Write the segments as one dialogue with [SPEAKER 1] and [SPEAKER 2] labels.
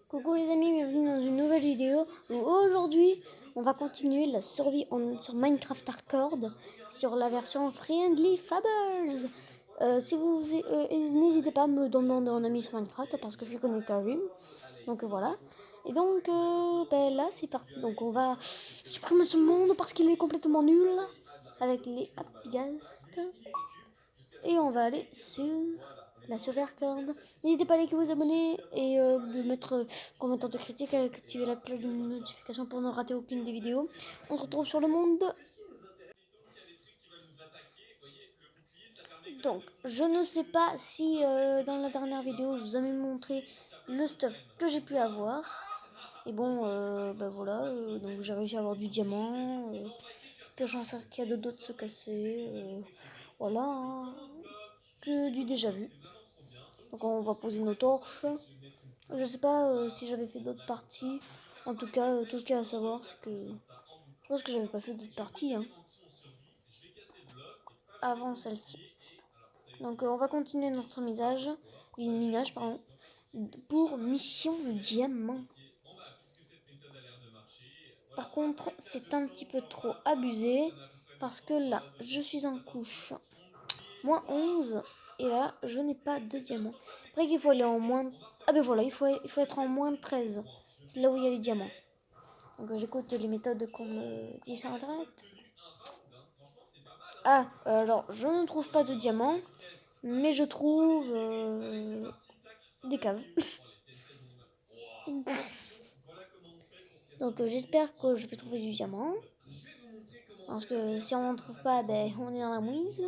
[SPEAKER 1] Coucou les amis, bienvenue dans une nouvelle vidéo où aujourd'hui on va continuer la survie sur Minecraft Hardcore sur la version Friendly Fabbers. N'hésitez pas à me demander un ami sur Minecraft parce que je suis connecté à lui. Donc voilà. Et donc là c'est parti. Donc on va supprimer ce monde parce qu'il est complètement nul avec les Happyghast. Et on va aller sur la sauvegarde. N'hésitez pas à liker, vous abonner et de mettre commentaire de critique et activer la cloche de notification pour ne rater aucune des vidéos. On se retrouve sur le monde. Donc, je ne sais pas si dans la dernière vidéo je vous avais montré le stuff que j'ai pu avoir. Et bon, voilà, donc j'ai réussi à avoir du diamant. Pioche en fer qui a de dos de se casser. Voilà, hein, que du déjà vu. Donc on va poser nos torches. Je sais pas si j'avais fait d'autres parties. En tout cas, tout ce qu'il y a à savoir, c'est que je pense que j'avais pas fait d'autres parties hein, avant celle-ci. Donc on va continuer notre minage pardon, pour mission diamant. Par contre, c'est un petit peu trop abusé parce que là, je suis en couche moins 11 et là, je n'ai pas de diamants. Après qu'il faut aller en moins... Ah ben voilà, il faut être en moins 13. C'est là où il y a les diamants. Donc j'écoute les méthodes qu'on me dit sur internet. Ah, alors je ne trouve pas de diamants, mais je trouve des caves. Donc j'espère que je vais trouver du diamant. Parce que si on n'en trouve pas, ben on est dans la mouise.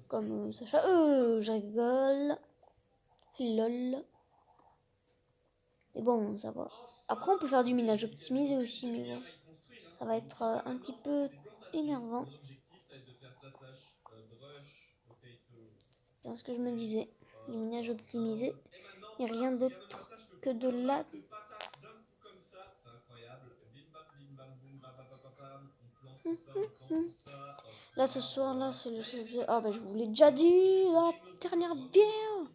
[SPEAKER 1] Comme Sacha. Je rigole. Lol. Mais bon, ça va. Après, on peut faire du minage optimisé aussi, mais bon. Ça va être un petit peu énervant. C'est ce que je me disais. Le minage optimisé. Il n'y a rien d'autre que de la... Là, ce soir, là, c'est le... Ah, bah, je vous l'ai déjà dit dans la dernière vidéo.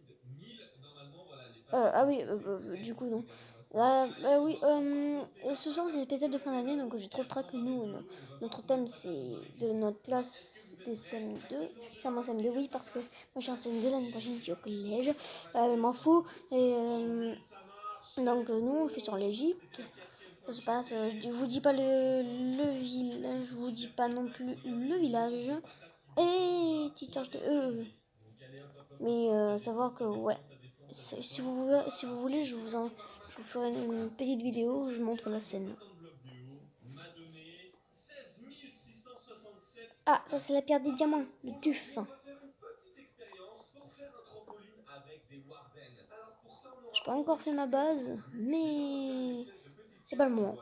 [SPEAKER 1] Ah oui, du coup, non. Oui, ce soir, c'est peut-être de fin d'année, donc j'ai trop le trac que nous, notre thème, c'est de notre classe des CM2. C'est moi CM2, oui, parce que moi, je suis en CM2, l'année prochaine, je suis au collège. Je m'en fous. Et donc, nous, on le fait sur l'Égypte. Ça se passe, je vous dis pas le village, je vous dis pas non plus le village. Et petite torche de mais savoir que ouais, si vous voulez, je vous ferai une petite vidéo où je montre la scène. Ah, ça c'est la pierre des diamants, le tuf. J'ai pas encore fait ma base, mais c'est pas le moment.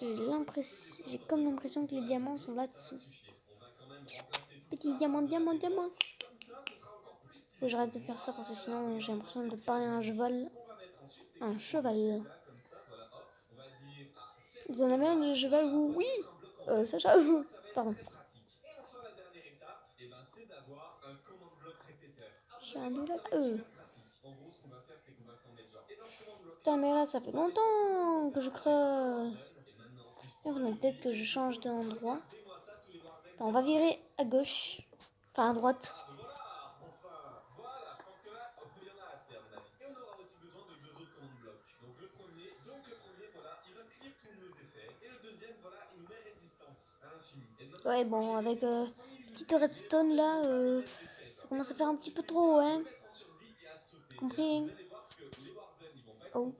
[SPEAKER 1] J'ai comme l'impression que les diamants sont là-dessous. Petit diamant, diamant, diamant. Faut que j'arrête de faire ça parce que sinon j'ai l'impression de parler à un cheval. Un cheval. Vous en avez un de cheval? Oui. Sacha. Pardon. J'ai un de là. Putain, mais là, ça fait longtemps que je creuse. Peut-être que je change d'endroit. On va virer à gauche. Enfin, à droite. Ouais, bon, avec petite redstone là, ça commence à faire un petit peu trop, hein. Compris? Oh.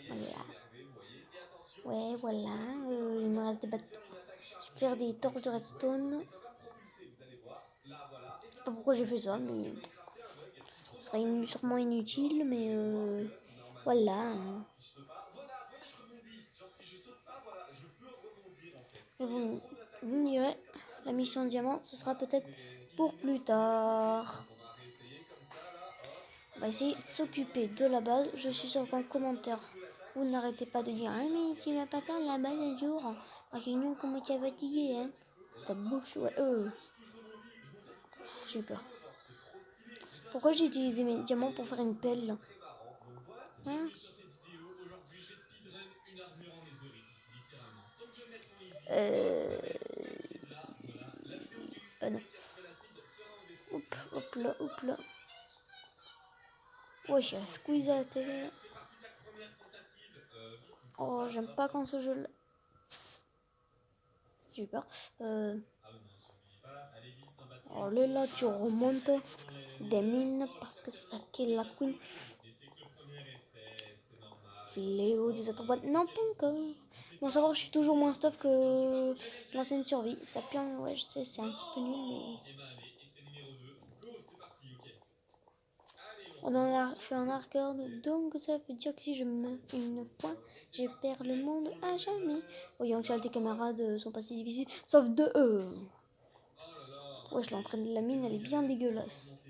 [SPEAKER 1] Voilà. Ouais, voilà. Il me reste des bâtons. Je vais faire des torches de redstone. Je sais pas pourquoi j'ai fait ça, mais ce serait sûrement inutile, mais voilà. Et vous me direz, la mission diamant, ce sera peut-être pour plus tard. On va essayer de s'occuper de la base. Je suis sûr qu'en commentaire, vous n'arrêtez pas de dire ah mais tu vas pas faire la base un jour. Parce que nous, comment tu as fatigué, hein. Ta bouche, ouais, j'ai peur. Pourquoi j'ai utilisé mes diamants pour faire une pelle? Hein? Euh... non. Hop là. Ouais, j'ai squeeze à la télé. Oh, j'aime pas quand ce jeu là. J'ai eu peur. Oh là, tu remontes des mines parce que c'est ça qui est la queen. Fléau des autres boîtes. Non, pas encore. Bon, savoir, je suis toujours moins stuff que l'ancienne survie. Ça pue, ouais, je sais, c'est un petit peu nul, mais. Je suis un arcade, donc ça veut dire que si je meurs une fois, je perds le monde à jamais. Voyons que tes camarades sont pas si difficiles, sauf de eux. Wesh, l'entrée de la mine, elle est bien dégueulasse.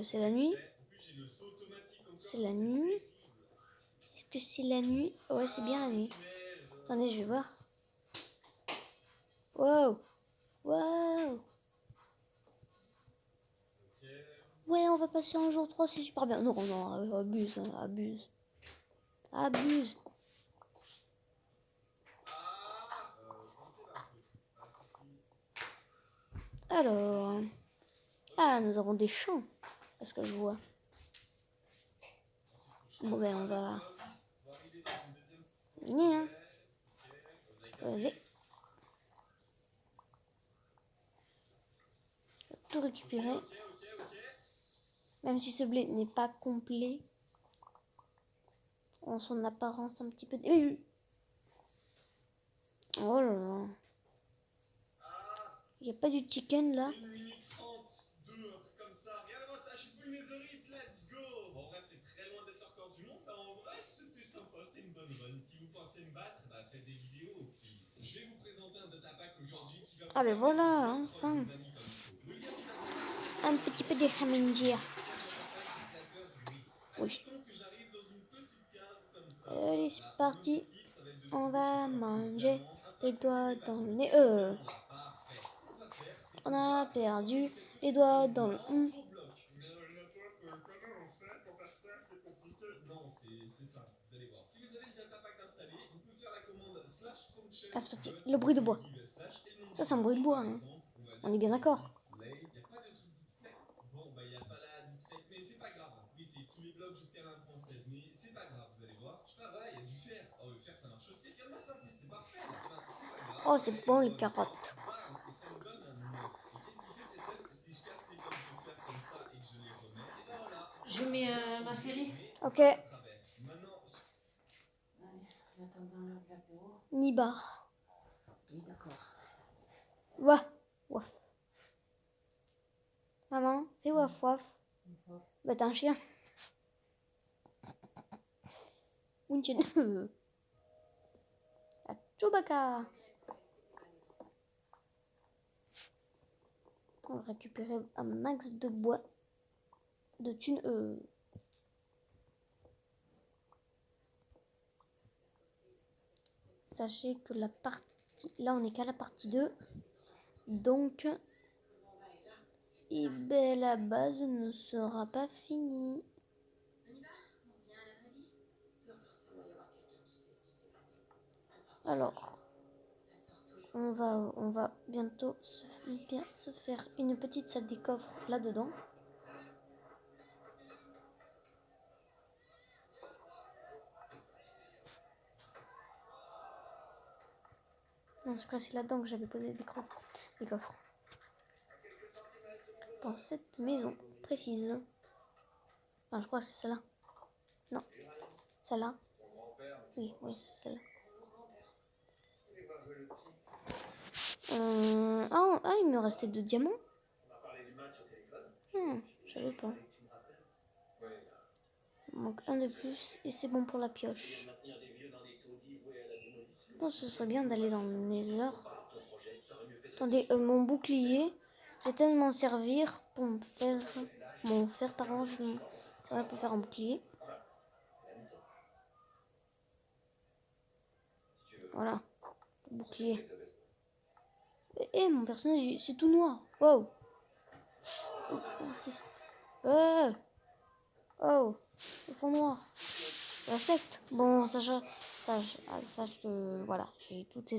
[SPEAKER 1] C'est la nuit. C'est la nuit. Est-ce que c'est la nuit? Ouais, c'est bien la nuit. Attendez, je vais voir. Wow. Wow. Ouais, on va passer en jour 3, c'est super bien. Non, non, abuse, abuse. Abuse. Alors. Ah, nous avons des champs. Parce que je vois. Bon, ben, on va. Venez, hein. Vas-y. Tout récupérer. Même si ce blé n'est pas complet. En son apparence un petit peu. Oh là là. Il n'y a pas du chicken là.
[SPEAKER 2] 1 minute 32, un truc comme ça. Regardez-moi ça, je suis full netherite, let's go. Bon, en vrai, c'est très loin d'être le record du monde, mais en vrai, c'était sympa, c'était une bonne run. Si vous pensez me battre, bah faites des vidéos. Puis, je vais vous présenter un data pack aujourd'hui qui va vous
[SPEAKER 1] Ah ben
[SPEAKER 2] permettre
[SPEAKER 1] voilà,
[SPEAKER 2] de troll
[SPEAKER 1] enfin.
[SPEAKER 2] vos amis comme il faut. Le lien du data pack sera
[SPEAKER 1] Un
[SPEAKER 2] directement
[SPEAKER 1] petit
[SPEAKER 2] dans
[SPEAKER 1] peu
[SPEAKER 2] la
[SPEAKER 1] de
[SPEAKER 2] description.
[SPEAKER 1] hamandia.
[SPEAKER 2] C'est un data pack du créateur Gris.
[SPEAKER 1] Oui.
[SPEAKER 2] Admettons que j'arrive dans une petite cave comme ça.
[SPEAKER 1] Allez, c'est
[SPEAKER 2] Là, mon
[SPEAKER 1] parti.
[SPEAKER 2] objectif, ça va être de
[SPEAKER 1] On
[SPEAKER 2] trouver, je sais
[SPEAKER 1] va
[SPEAKER 2] pas, un peu de
[SPEAKER 1] manger
[SPEAKER 2] diamants, un peu
[SPEAKER 1] les
[SPEAKER 2] accesser
[SPEAKER 1] doigts
[SPEAKER 2] les
[SPEAKER 1] dans le
[SPEAKER 2] bâtiments.
[SPEAKER 1] nez.
[SPEAKER 2] Et les diamants là, parfait. Ce qu'on va faire, c'est
[SPEAKER 1] On
[SPEAKER 2] qu'on
[SPEAKER 1] a
[SPEAKER 2] va transformer
[SPEAKER 1] perdu
[SPEAKER 2] cette
[SPEAKER 1] les
[SPEAKER 2] petite
[SPEAKER 1] doigts
[SPEAKER 2] zone
[SPEAKER 1] dans
[SPEAKER 2] là
[SPEAKER 1] le
[SPEAKER 2] en faux bloc. Mais la top, comment on fait pour faire ça? C'est compliqué. Non, c'est simple, vous allez voir. Si vous avez le data pack installé, vous pouvez faire la commande slash function
[SPEAKER 1] Ah, c'est parti.
[SPEAKER 2] dot
[SPEAKER 1] Le bruit de bois.
[SPEAKER 2] primitive slash et le nom
[SPEAKER 1] Ça,
[SPEAKER 2] du
[SPEAKER 1] c'est un
[SPEAKER 2] bloc.
[SPEAKER 1] bruit de bois.
[SPEAKER 2] Par
[SPEAKER 1] Hein.
[SPEAKER 2] exemple, on va
[SPEAKER 1] On
[SPEAKER 2] dire
[SPEAKER 1] est
[SPEAKER 2] que
[SPEAKER 1] bien
[SPEAKER 2] c'est
[SPEAKER 1] d'accord.
[SPEAKER 2] Dixlate. Il n'y a pas de truc Dixlate. Bon, bah, il n'y a pas la Dixlate, mais c'est pas grave. Oui, c'est tous les blocs jusqu'à la 1.16, mais c'est pas grave, vous allez voir. Je sais pas, voilà, il y a du fer. Oh, le fer, ça marche aussi. Regarde-moi ça en plus, c'est parfait. Et ben, c'est pas grave.
[SPEAKER 1] Oh,
[SPEAKER 2] On va
[SPEAKER 1] c'est
[SPEAKER 2] aller
[SPEAKER 1] bon
[SPEAKER 2] dans
[SPEAKER 1] les
[SPEAKER 2] notre bloc,
[SPEAKER 1] carottes.
[SPEAKER 2] bam, et ça nous donne un œuf. Et qu'est-ce qu'il fait cet œuf? Si je casse les coques de fer comme ça et que je les remets, et ben voilà.
[SPEAKER 3] Je mets ma série.
[SPEAKER 2] Mais on
[SPEAKER 1] Ok.
[SPEAKER 2] passe à travers. Maintenant.
[SPEAKER 3] Allez, en attendant l'apéro.
[SPEAKER 1] Nibar.
[SPEAKER 3] Oui, d'accord.
[SPEAKER 1] Waf. Waf. Maman, fais waf waf. Bah, t'es un chien. Ou une chienne. À Chewbacca. On va récupérer un max de bois. De thunes. Sachez que la partie... Là, on est qu'à la partie 2. Donc... Et ben, la base ne sera pas finie. Alors... On va bientôt se faire une petite salle des coffres là-dedans. Non, je crois que c'est là-dedans que j'avais posé des coffres. Dans cette maison précise. Enfin, je crois que c'est celle-là. Non, celle-là. Oui, c'est celle-là. Il me restait 2 diamants. Je savais pas. Il manque un de plus et c'est bon pour la pioche. Bon, ce serait bien d'aller dans le Nether. Attendez, mon bouclier, je vais peut-être m'en servir pour me faire... Mon fer, pardon, je vais m'en servir pour faire un bouclier. Voilà, bouclier. Et mon personnage, c'est tout noir. Wow. Oh, oh, le fond noir. Respecte. Bon, sache que voilà, j'ai toutes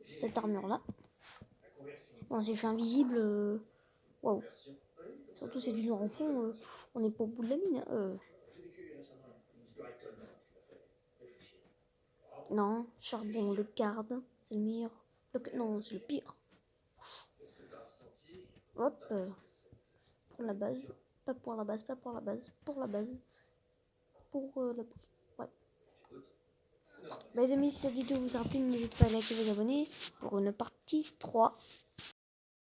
[SPEAKER 1] cette armure là. Bon, si je suis invisible, wow. Surtout c'est du noir en fond, on n'est pas au bout de la mine. Non, charbon, le garde, c'est le meilleur. Non, c'est le pire. Hop, pour la base. Pas pour la base, pas pour la base, pour la base. Pour la bouffe. Ouais. Bah les amis, si cette vidéo vous a plu, n'hésitez pas à liker et vous abonner pour une partie 3.